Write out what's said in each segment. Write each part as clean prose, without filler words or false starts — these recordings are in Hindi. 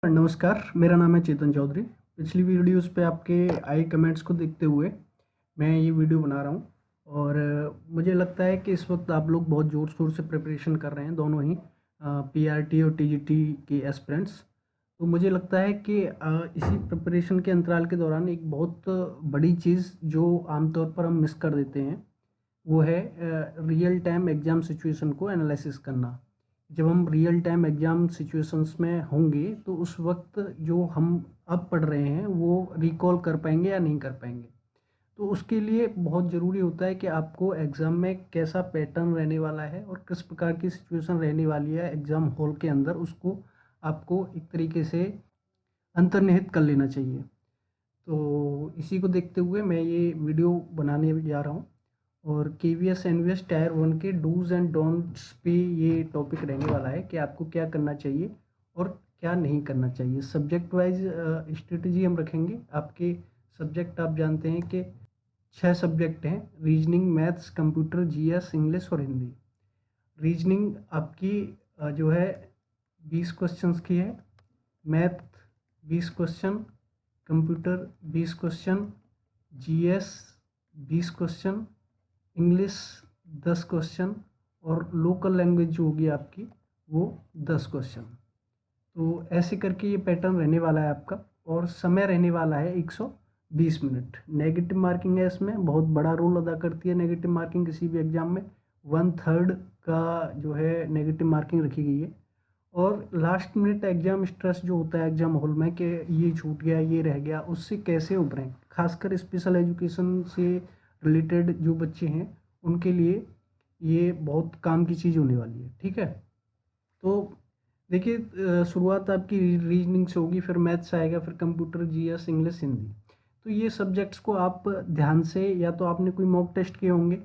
नमस्कार, मेरा नाम है चेतन चौधरी। पिछली वीडियोस पे आपके आए कमेंट्स को देखते हुए मैं ये वीडियो बना रहा हूँ और मुझे लगता है कि इस वक्त आप लोग बहुत ज़ोर शोर से प्रिपरेशन कर रहे हैं, दोनों ही पीआरटी और टीजीटी के एस्पिरेंट्स। तो मुझे लगता है कि इसी प्रिपरेशन के अंतराल के दौरान एक बहुत बड़ी चीज़ जो आमतौर पर हम मिस कर देते हैं वो है रियल टाइम एग्ज़ाम सिचुएशन को एनालिसिस करना। जब हम रियल टाइम एग्ज़ाम सिचुएशंस में होंगे तो उस वक्त जो हम अब पढ़ रहे हैं वो रिकॉल कर पाएंगे या नहीं कर पाएंगे। तो उसके लिए बहुत ज़रूरी होता है कि आपको एग्ज़ाम में कैसा पैटर्न रहने वाला है और किस प्रकार की सिचुएशन रहने वाली है एग्ज़ाम हॉल के अंदर, उसको आपको एक तरीके से अंतर्निहित कर लेना चाहिए। तो इसी को देखते हुए मैं ये वीडियो बनाने जा रहा हूँ और केवीएस एनवीएस टायर 1 के डूज़ एंड डोंट्स पे ये टॉपिक रहने वाला है कि आपको क्या करना चाहिए और क्या नहीं करना चाहिए। सब्जेक्ट वाइज स्ट्रेटजी हम रखेंगे। आपके सब्जेक्ट आप जानते हैं कि 6 सब्जेक्ट हैं: reasoning, maths, computer, GS, English और हिंदी। रीजनिंग आपकी जो है 20 क्वेश्चंस की है, math 20 question, computer 20 question, GS 20 question, English 10 question और लोकल लैंग्वेज जो होगी आपकी वो 10 क्वेश्चन। तो ऐसे करके ये पैटर्न रहने वाला है आपका और समय रहने वाला है 120 मिनट। नेगेटिव मार्किंग है, इसमें बहुत बड़ा रोल अदा करती है नेगेटिव मार्किंग किसी भी एग्ज़ाम में। 1/3 का जो है नेगेटिव मार्किंग रखी गई है। और लास्ट मिनट एग्ज़ाम स्ट्रेस जो होता है एग्ज़ाम हॉल में कि ये छूट गया, ये रह गया, उससे कैसे उभरें, खासकर स्पेशल एजुकेशन से रिलेटेड जो बच्चे हैं उनके लिए ये बहुत काम की चीज़ होने वाली है। ठीक है, तो देखिए शुरुआत आपकी रीजनिंग से होगी, फिर मैथ्स आएगा, फिर कंप्यूटर, जीएस, इंग्लिश, हिंदी। तो ये सब्जेक्ट्स को आप ध्यान से, या तो आपने कोई मॉक टेस्ट किए होंगे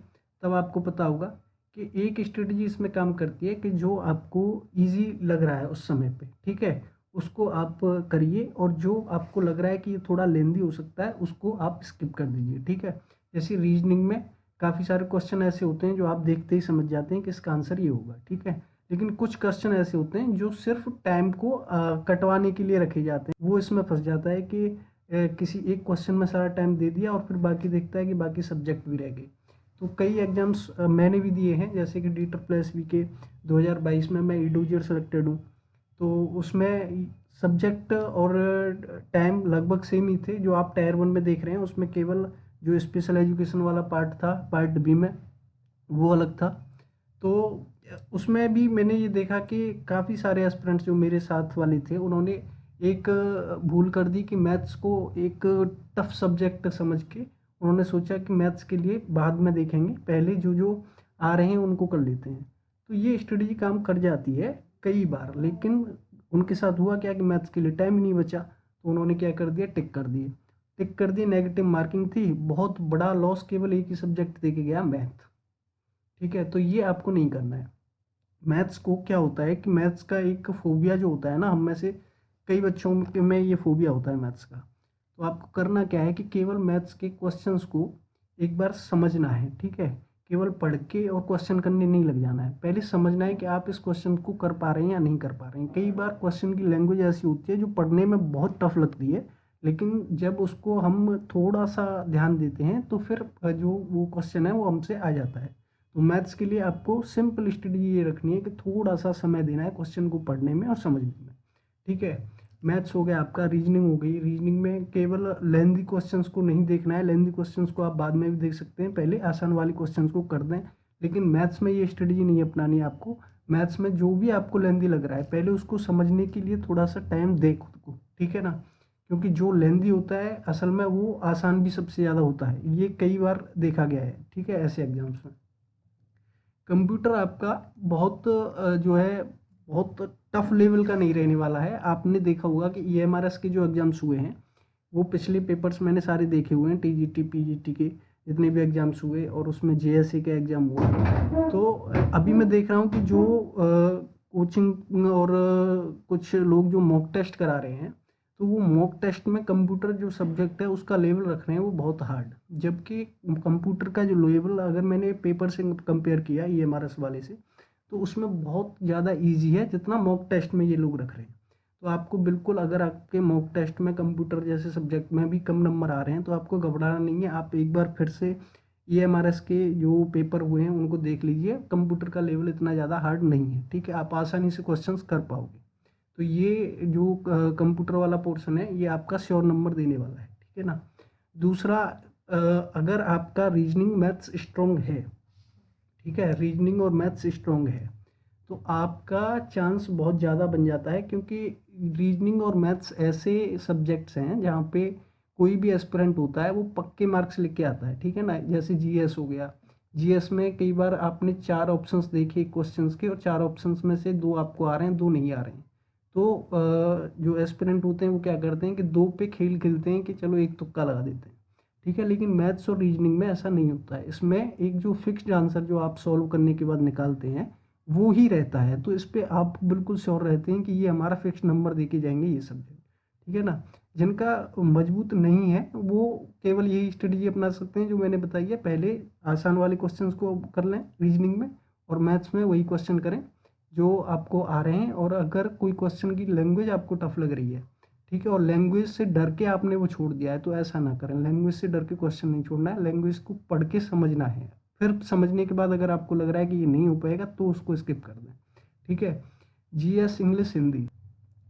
तब आपको पता होगा कि एक स्ट्रेटजी इसमें काम करती है कि जो आपको इजी लग रहा है उस समय पे, ठीक है, उसको आप करिए, और जो आपको लग रहा है कि ये थोड़ा लेंदी हो सकता है उसको आप स्किप कर दीजिए। ठीक है, जैसे रीजनिंग में काफ़ी सारे क्वेश्चन ऐसे होते हैं जो आप देखते ही समझ जाते हैं कि इसका आंसर ये होगा। ठीक है, लेकिन कुछ क्वेश्चन ऐसे होते हैं जो सिर्फ टाइम को कटवाने के लिए रखे जाते हैं। वो इसमें फंस जाता है कि किसी एक क्वेश्चन में सारा टाइम दे दिया और फिर बाकी देखता है कि बाकी सब्जेक्ट भी रह गए। तो कई एग्जाम्स मैंने भी दिए हैं, जैसे कि DSSB के 2022 में मैं ईडूजर सेलेक्टेड हूँ। तो उसमें सब्जेक्ट और टाइम लगभग सेम ही थे। जो आप टायर 1 में देख रहे हैं उसमें केवल जो स्पेशल एजुकेशन वाला पार्ट था, पार्ट बी में, वो अलग था। तो उसमें भी मैंने ये देखा कि काफ़ी सारे एस्पिरेंट्स जो मेरे साथ वाले थे उन्होंने एक भूल कर दी कि मैथ्स को एक टफ सब्जेक्ट समझ के उन्होंने सोचा कि मैथ्स के लिए बाद में देखेंगे, पहले जो जो आ रहे हैं उनको कर लेते हैं। तो ये स्ट्रेटजी काम कर जाती है कई बार, लेकिन उनके साथ हुआ क्या कि मैथ्स के लिए टाइम ही नहीं बचा, तो उन्होंने क्या कर दिया, टिक कर दिए। टिक कर दिए, नेगेटिव मार्किंग थी, बहुत बड़ा लॉस, केवल एक ही सब्जेक्ट दे के गया, मैथ। ठीक है, तो ये आपको नहीं करना है। मैथ्स को क्या होता है कि मैथ्स का एक फोबिया जो होता है ना, हम में से कई बच्चों में ये फोबिया होता है मैथ्स का। तो आपको करना क्या है कि केवल मैथ्स के क्वेश्चंस को एक बार समझना है। ठीक है, केवल पढ़ के और क्वेश्चन करने नहीं लग जाना है, पहले समझना है कि आप इस क्वेश्चन को कर पा रहे हैं या नहीं कर पा रहे हैं। कई बार क्वेश्चन की लैंग्वेज ऐसी होती है जो पढ़ने में बहुत टफ लगती है, लेकिन जब उसको हम थोड़ा सा ध्यान देते हैं तो फिर जो वो क्वेश्चन है वो हमसे आ जाता है। तो मैथ्स के लिए आपको सिंपल स्ट्रेटजी ये रखनी है कि थोड़ा सा समय देना है क्वेश्चन को पढ़ने में और समझने में। ठीक है, मैथ्स हो गया आपका। रीजनिंग हो गई, रीजनिंग में केवल लेंदी क्वेश्चंस को नहीं देखना है, लेंदी क्वेश्चंस को आप बाद में भी देख सकते हैं, पहले आसान वाले क्वेश्चंस को कर दें। लेकिन मैथ्स में ये स्ट्रेटजी नहीं अपनानी है आपको। मैथ्स में जो भी आपको लेंदी लग रहा है पहले उसको समझने के लिए थोड़ा सा टाइम दे खुद को। ठीक है ना, क्योंकि जो लेंदी होता है असल में वो आसान भी सबसे ज़्यादा होता है, ये कई बार देखा गया है। ठीक है, ऐसे एग्जाम्स में कंप्यूटर आपका बहुत जो है बहुत टफ लेवल का नहीं रहने वाला है। आपने देखा होगा कि EMRS के जो एग्ज़ाम्स हुए हैं वो पिछले पेपर्स मैंने सारे देखे हुए हैं, TGT PGT के जितने भी एग्ज़ाम्स हुए, और उसमें JSA का एग्ज़ाम हुआ। तो अभी मैं देख रहा हूँ कि जो कोचिंग और कुछ लोग जो मॉक टेस्ट करा रहे हैं, तो वो मॉक टेस्ट में कंप्यूटर जो सब्जेक्ट है उसका लेवल रख रहे हैं वो बहुत हार्ड, जबकि कंप्यूटर का जो लेवल अगर मैंने पेपर से कंपेयर किया EMRS वाले से, तो उसमें बहुत ज़्यादा इजी है जितना मॉक टेस्ट में ये लोग रख रहे हैं। तो आपको बिल्कुल, अगर आपके मॉक टेस्ट में कंप्यूटर जैसे सब्जेक्ट में भी कम नंबर आ रहे हैं तो आपको घबराना नहीं है। आप एक बार फिर से EMRS के जो पेपर हुए हैं उनको देख लीजिए। कंप्यूटर का लेवल इतना ज़्यादा हार्ड नहीं है, ठीक है, आप आसानी से क्वेश्चंस कर पाओगे। तो ये जो कंप्यूटर वाला पोर्शन है ये आपका श्योर नंबर देने वाला है, ठीक है ना। दूसरा, अगर आपका रीजनिंग मैथ्स स्ट्रॉन्ग है, ठीक है, रीजनिंग और मैथ्स स्ट्रॉन्ग है, तो आपका चांस बहुत ज़्यादा बन जाता है, क्योंकि रीजनिंग और मैथ्स ऐसे सब्जेक्ट्स हैं जहाँ पे कोई भी एस्पिरेंट होता है वो पक्के मार्क्स लेके आता है, ठीक है ना। जैसे GS हो गया, GS में कई बार आपने 4 ऑप्शंस देखे क्वेश्चंस के और 4 ऑप्शंस में से 2 आपको आ रहे हैं, 2 नहीं आ रहे हैं। तो जो एस्पिरेंट होते हैं वो क्या करते हैं कि 2 पे खेल खेलते हैं कि चलो एक तुक्का लगा देते हैं, ठीक है। लेकिन मैथ्स और रीजनिंग में ऐसा नहीं होता है। इसमें एक जो फिक्स्ड आंसर जो आप सॉल्व करने के बाद निकालते हैं वो ही रहता है। तो इस पे आप बिल्कुल श्योर रहते हैं कि ये हमारा फिक्स नंबर देके जाएंगे ये सब्जेक्ट, ठीक है ना। जिनका मजबूत नहीं है वो केवल यही स्ट्रेटजी अपना सकते हैं जो मैंने बताई है। पहले आसान वाले क्वेश्चंस को कर लें रीजनिंग में, और मैथ्स में वही क्वेश्चन करें जो आपको आ रहे हैं। और अगर कोई क्वेश्चन की लैंग्वेज आपको टफ लग रही है, ठीक है, और लैंग्वेज से डर के आपने वो छोड़ दिया है, तो ऐसा ना करें। लैंग्वेज से डर के क्वेश्चन नहीं छोड़ना है, लैंग्वेज को पढ़ के समझना है। फिर समझने के बाद अगर आपको लग रहा है कि ये नहीं हो पाएगा तो उसको स्किप कर दें, ठीक है। GS इंग्लिश हिंदी,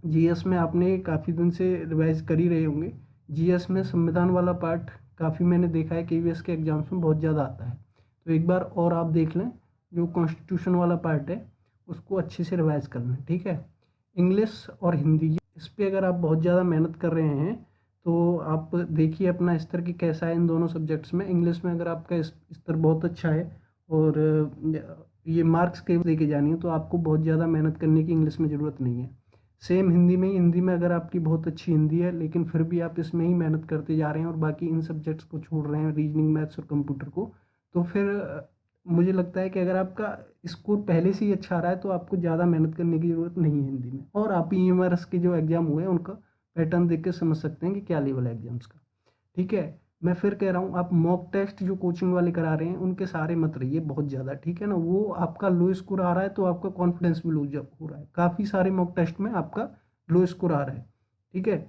GS में आपने काफ़ी दिन से रिवाइज कर ही रहे होंगे। GS में संविधान वाला पार्ट काफ़ी मैंने देखा है KVS के एग्जाम्स में बहुत ज़्यादा आता है। तो एक बार और आप देख लें, जो कॉन्स्टिट्यूशन वाला पार्ट है उसको अच्छे से रिवाइज कर लें, ठीक है। इंग्लिश और हिंदी, इस पे अगर आप बहुत ज़्यादा मेहनत कर रहे हैं तो आप देखिए अपना स्तर कि कैसा है इन दोनों सब्जेक्ट्स में। इंग्लिश में अगर आपका स्तर बहुत अच्छा है और ये मार्क्स के देके जानी है तो आपको बहुत ज़्यादा मेहनत करने की इंग्लिश में ज़रूरत नहीं है। सेम हिंदी में, हिंदी में अगर आपकी बहुत अच्छी हिंदी है लेकिन फिर भी आप इसमें ही मेहनत करते जा रहे हैं और बाकी इन सब्जेक्ट्स को छोड़ रहे हैं, रीजनिंग मैथ्स और कंप्यूटर को, तो फिर मुझे लगता है कि अगर आपका स्कोर पहले से ही अच्छा आ रहा है तो आपको ज़्यादा मेहनत करने की ज़रूरत नहीं है हिंदी में। और आप EMRS के जो एग्ज़ाम हुए हैं उनका पैटर्न देख के समझ सकते हैं कि क्या लेवल है एग्जाम्स का, ठीक है। मैं फिर कह रहा हूँ, आप मॉक टेस्ट जो कोचिंग वाले करा रहे हैं उनके सहारे मत रहिए बहुत ज़्यादा, ठीक है ना। वो आपका लो स्कोर आ रहा है तो आपका कॉन्फिडेंस भी लूज हो रहा है। काफ़ी सारे मॉक टेस्ट में आपका लो स्कोर आ रहा है, ठीक है,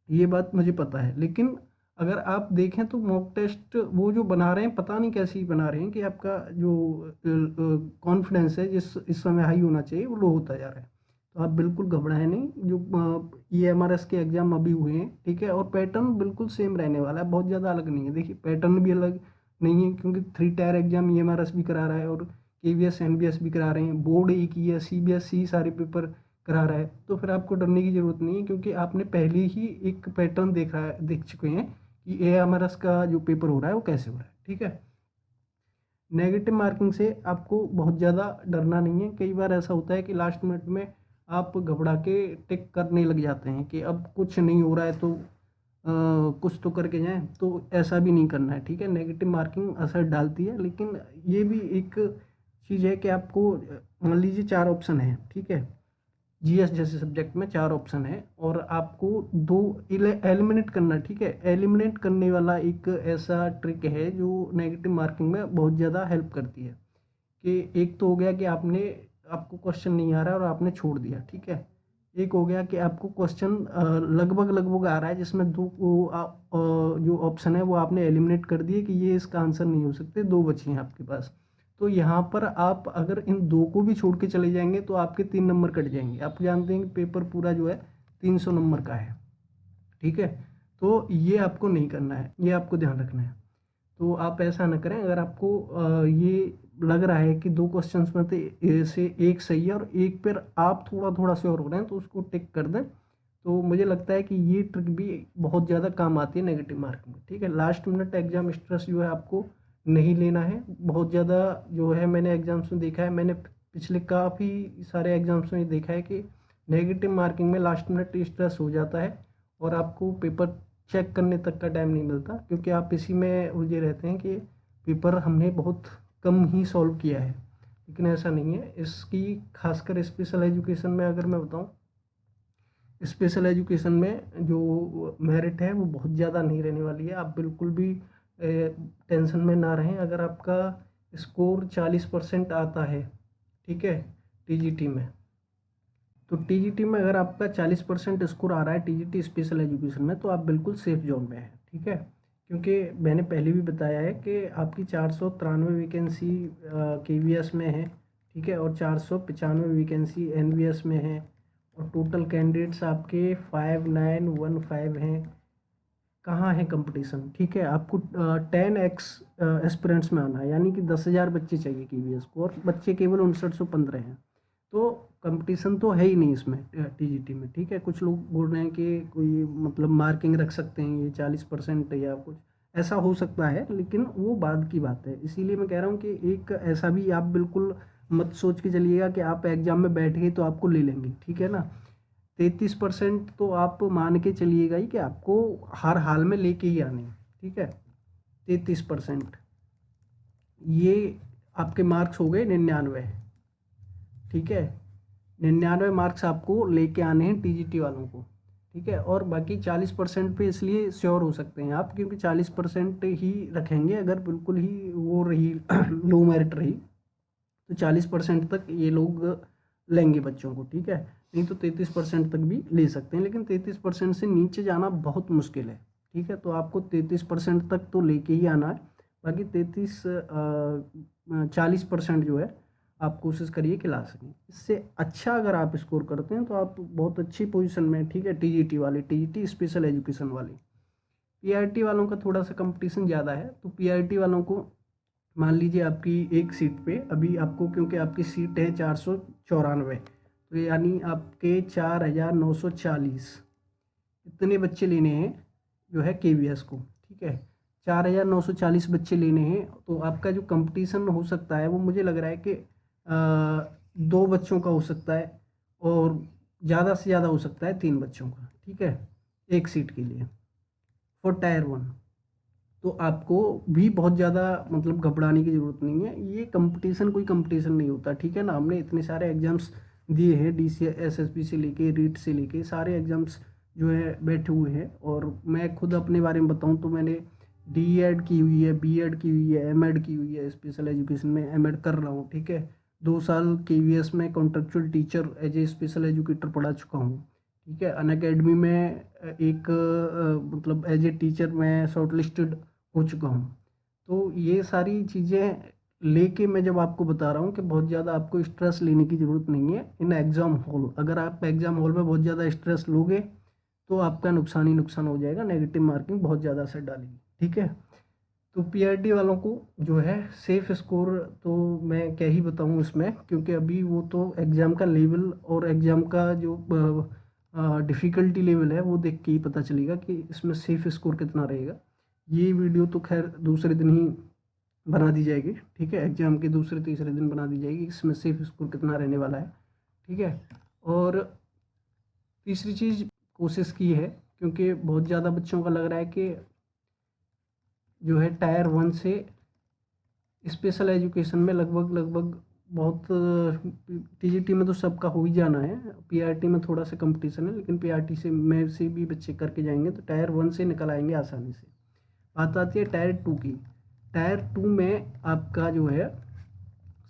ये बात मुझे पता है। लेकिन अगर आप देखें तो मॉक टेस्ट वो जो बना रहे हैं पता नहीं कैसे ही बना रहे हैं कि आपका जो कॉन्फिडेंस है जिस इस समय हाई होना चाहिए वो लो होता जा रहा है। तो आप बिल्कुल घबराएं नहीं। जो EMRS के एग्जाम अभी हुए हैं, ठीक है, और पैटर्न बिल्कुल सेम रहने वाला है, बहुत ज़्यादा अलग नहीं है। देखिए पैटर्न भी अलग नहीं है क्योंकि 3 टायर एग्जाम EMRS भी करा रहा है और KVS NBS भी करा रहे हैं। बोर्ड एक ही है, CBSE सारे पेपर करा रहा है। तो फिर आपको डरने की ज़रूरत नहीं है क्योंकि आपने पहले ही एक पैटर्न देख चुके हैं कि EMRS का जो पेपर हो रहा है वो कैसे हो रहा है, ठीक है। नेगेटिव मार्किंग से आपको बहुत ज़्यादा डरना नहीं है। कई बार ऐसा होता है कि लास्ट मिनट में आप घबरा के टिक करने लग जाते हैं कि अब कुछ नहीं हो रहा है तो कुछ तो करके जाएं, तो ऐसा भी नहीं करना है, ठीक है। नेगेटिव मार्किंग असर डालती है, लेकिन ये भी एक चीज़ है कि आपको मान लीजिए 4 ऑप्शन है, ठीक है, GS जैसे सब्जेक्ट में 4 ऑप्शन है और आपको 2 एलिमिनेट करना, ठीक है। एलिमिनेट करने वाला एक ऐसा ट्रिक है जो नेगेटिव मार्किंग में बहुत ज़्यादा हेल्प करती है। कि एक तो हो गया कि आपको क्वेश्चन नहीं आ रहा है और आपने छोड़ दिया, ठीक है। एक हो गया कि आपको क्वेश्चन लगभग लगभग आ रहा है जिसमें जो ऑप्शन है वो आपने एलिमिनेट कर दिए कि ये इसका आंसर नहीं हो सकते, 2 बची हैं आपके पास। तो यहाँ पर आप अगर इन 2 को भी छोड़ के चले जाएंगे तो आपके 3 नंबर कट जाएंगे। आप जानते हैं कि पेपर पूरा जो है 300 नंबर का है, ठीक है। तो ये आपको नहीं करना है, ये आपको ध्यान रखना है। तो आप ऐसा ना करें। अगर आपको ये लग रहा है कि 2 क्वेश्चंस में से एक सही है और एक पर आप थोड़ा थोड़ा श्योर हो रहे हैं तो उसको टिक कर दें। तो मुझे लगता है कि ये ट्रिक भी बहुत ज़्यादा काम आती है नेगेटिव मार्किंग में, ठीक है। लास्ट मिनट एग्जाम स्ट्रेस जो है आपको नहीं लेना है बहुत ज़्यादा। जो है मैंने एग्जाम्स में देखा है, मैंने पिछले काफ़ी सारे एग्जाम्स में देखा है कि नेगेटिव मार्किंग में लास्ट मिनट स्ट्रेस हो जाता है और आपको पेपर चेक करने तक का टाइम नहीं मिलता क्योंकि आप इसी में उलझे रहते हैं कि पेपर हमने बहुत कम ही सॉल्व किया है। लेकिन ऐसा नहीं है। इसकी खासकर स्पेशल एजुकेशन में अगर मैं बताऊं, स्पेशल एजुकेशन में जो मेरिट है वो बहुत ज़्यादा नहीं रहने वाली है। आप बिल्कुल भी टेंशन में ना रहें। अगर आपका स्कोर 40% आता है, ठीक है, TGT में, तो टीजीटी में अगर आपका 40% स्कोर आ रहा है टीजीटी स्पेशल एजुकेशन में, तो आप बिल्कुल सेफ जोन में हैं, ठीक है। क्योंकि मैंने पहले भी बताया है कि आपकी 493 वैकेंसी केवीएस में है, ठीक है, और 495 वैकेंसी एनवीएस में है, और टोटल कैंडिडेट्स आपके 5915 हैं। कहाँ है कंपटीशन, ठीक है। आपको 10x एस्पिरेंट्स में आना है, यानी कि 10,000 बच्चे चाहिए केवीएस को, और बच्चे केवल 5915 हैं। तो कंपटीशन तो है ही नहीं इसमें टीजीटी में, ठीक है। कुछ लोग बोल रहे हैं कि कोई मतलब मार्किंग रख सकते हैं ये 40% या कुछ ऐसा हो सकता है, लेकिन वो बाद की बात है। इसीलिए मैं कह रहा हूँ कि एक ऐसा भी आप बिल्कुल मत सोच के चलिएगा कि आप एग्जाम में बैठ गए तो आपको ले लेंगे, ठीक है ना। 33% तो आप मान के चलिएगा ही कि आपको हर हाल में लेके ही आने हैं, ठीक है। 33% ये आपके मार्क्स हो गए 99, ठीक है। 99 मार्क्स आपको लेके आने हैं टीजीटी वालों को, ठीक है। और बाकी 40% पे इसलिए श्योर हो सकते हैं आप, क्योंकि 40% ही रखेंगे। अगर बिल्कुल ही वो रही लो मेरिट रही तो 40% तक ये लोग लेंगे बच्चों को, ठीक है। नहीं तो 33% तक भी ले सकते हैं, लेकिन 33% से नीचे जाना बहुत मुश्किल है, ठीक है। तो आपको 33% तक तो लेके ही आना है। बाकी 40% जो है आप कोशिश करिए कि ला सकें। इससे अच्छा अगर आप स्कोर करते हैं तो आप बहुत अच्छी पोजीशन में, ठीक है। टीजीटी वाले, टीजीटी स्पेशल एजुकेशन वाले, पीआरटी वालों का थोड़ा सा कंपटीशन ज़्यादा है। तो पीआरटी वालों को मान लीजिए आपकी एक सीट पे अभी आपको, क्योंकि आपकी सीट है 494, तो यानी आपके 4940 इतने बच्चे लेने हैं जो है केवीएस को, ठीक है। 4940 बच्चे लेने हैं। तो आपका जो कंपटीशन हो सकता है वो मुझे लग रहा है कि 2 बच्चों का हो सकता है, और ज़्यादा से ज़्यादा हो सकता है 3 बच्चों का, ठीक है, एक सीट के लिए फॉर टायर 1। तो आपको भी बहुत ज़्यादा मतलब घबराने की ज़रूरत नहीं है। ये कंपटीशन कोई कंपटीशन नहीं होता, ठीक है ना। हमने इतने सारे एग्ज़ाम्स दिए हैं, डीसी एसएसबी से लेके रीट से लेके सारे एग्ज़ाम्स जो है बैठे हुए हैं। और मैं खुद अपने बारे में बताऊं तो मैंने डीएड की हुई है, बीएड की हुई है, एमएड की हुई है, स्पेशल एजुकेशन में एमएड कर रहा हूँ, ठीक है। 2 साल केवीएस में contractual teacher as a special educator पढ़ा चुका हूँ, ठीक है। अनअकैडमी में एक मतलब एज ए टीचर मैं शॉर्ट लिस्टेड हो चुका हूँ। तो ये सारी चीज़ें लेके मैं जब आपको बता रहा हूँ कि बहुत ज़्यादा आपको स्ट्रेस लेने की ज़रूरत नहीं है इन एग्ज़ाम हॉल। अगर आप एग्ज़ाम हॉल में बहुत ज़्यादा स्ट्रेस लोगे तो आपका नुकसान ही नुकसान हो जाएगा, नेगेटिव मार्किंग बहुत ज़्यादा असर डालेगी, ठीक है। तो पीआरटी वालों को जो है सेफ स्कोर तो मैं क्या ही बताऊँ इसमें, क्योंकि अभी वो तो एग्ज़ाम का लेवल और एग्ज़ाम का जो डिफ़िकल्टी लेवल है वो देख के ही पता चलेगा कि इसमें सेफ स्कोर कितना रहेगा। ये वीडियो तो खैर दूसरे दिन ही बना दी जाएगी, ठीक है। एग्ज़ाम के दूसरे तीसरे दिन बना दी जाएगी इसमें सेफ स्कोर कितना रहने वाला है, ठीक है। और तीसरी चीज़ कोशिश की है, क्योंकि बहुत ज़्यादा बच्चों का लग रहा है कि जो है टायर 1 से स्पेशल एजुकेशन में लगभग बहुत टीजीटी में तो सबका हो ही जाना है। पीआरटी में थोड़ा सा कंपटीशन है, लेकिन पीआरटी से में से भी बच्चे करके जाएंगे तो टायर 1 से निकल आएंगे आसानी से। बात आती है टायर 2 की। टायर 2 में आपका जो है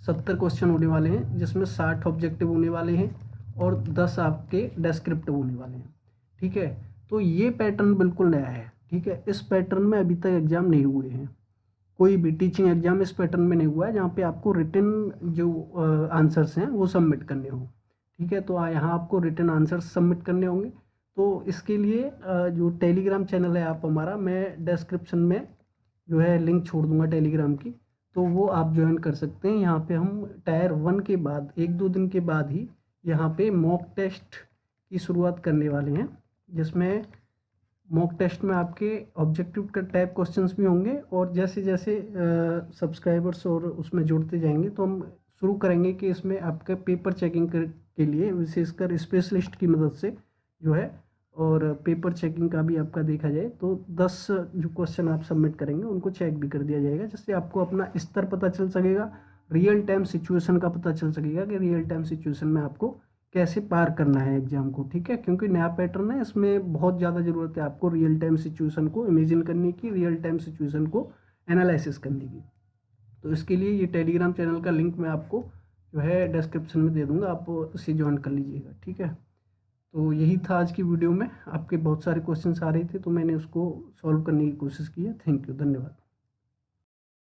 70 क्वेश्चन होने वाले हैं, जिसमें 60 ऑब्जेक्टिव होने वाले हैं और 10 आपके डेस्क्रिप्टिव होने वाले हैं, ठीक है। तो ये पैटर्न बिल्कुल नया है, ठीक है। इस पैटर्न में अभी तक एग्जाम नहीं हुए हैं, कोई भी टीचिंग एग्जाम इस पैटर्न में नहीं हुआ है, जहाँ पे आपको रिटन जो आंसर्स हैं वो सबमिट करने हों, ठीक है। तो यहाँ आपको रिटन आंसर्स सबमिट करने होंगे। तो इसके लिए जो टेलीग्राम चैनल है आप हमारा, मैं डिस्क्रिप्शन में जो है लिंक छोड़ दूंगा टेलीग्राम की, तो वो आप ज्वाइन कर सकते हैं। यहाँ पे हम टायर 1 के बाद 1-2 दिन के बाद ही यहाँ पे मॉक टेस्ट की शुरुआत करने वाले हैं, जिसमें मॉक टेस्ट में आपके ऑब्जेक्टिव का टाइप क्वेश्चंस भी होंगे। और जैसे जैसे सब्सक्राइबर्स और उसमें जुड़ते जाएंगे तो हम शुरू करेंगे कि इसमें आपका पेपर चेकिंग के लिए विशेषकर स्पेशलिस्ट की मदद से जो है, और पेपर चेकिंग का भी आपका देखा जाए तो 10 जो क्वेश्चन आप सबमिट करेंगे उनको चेक भी कर दिया जाएगा, जिससे आपको अपना स्तर पता चल सकेगा, रियल टाइम सिचुएशन का पता चल सकेगा कि रियल टाइम सिचुएशन में आपको कैसे पार करना है एग्जाम को, ठीक है। क्योंकि नया पैटर्न है, इसमें बहुत ज़्यादा ज़रूरत है आपको रियल टाइम सिचुएशन को इमेजिन करने की, रियल टाइम सिचुएशन को एनालिसिस करने की। तो इसके लिए ये टेलीग्राम चैनल का लिंक मैं आपको जो है डिस्क्रिप्शन में दे दूँगा, आप उसे ज्वाइन कर लीजिएगा, ठीक है। तो यही था आज की वीडियो में। आपके बहुत सारे क्वेश्चंस आ रहे थे तो मैंने उसको सॉल्व करने की कोशिश की है। थैंक यू, धन्यवाद।